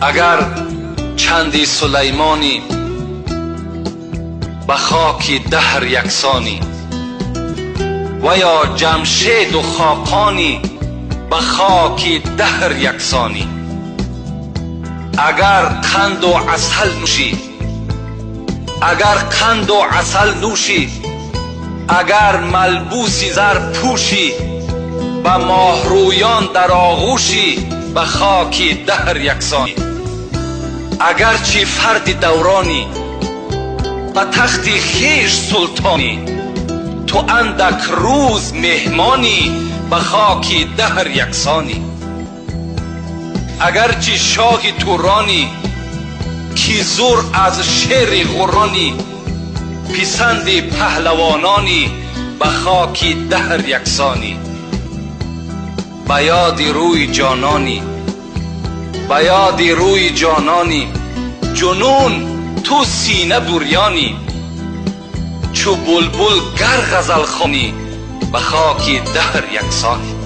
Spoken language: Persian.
اگر چندی سلیمانی به خاک دهر یکسانی و یا جمشید و خاقانی به خاک دهر یکسانی. اگر قند و عسل نوشی، اگر قند و عسل نوشی، اگر ملبوسی زر پوشی، به ماهرویان در آغوشی به خاک دهر یکسانی. اگرچه فرد دورانی به تخت خویش سلطانی، تو اندک روز مهمانی به خاک دهر یکسانی. اگرچه شاه تورانی کی زور از شیر غرانی، پسند پهلوانانی به خاک دهر یکسانی. به یاد روی جانانی، به یاد روی جانانی، جنون تو سینه بریانی، چو بلبل گر غزل خوانی به خاک دهر یکسانی.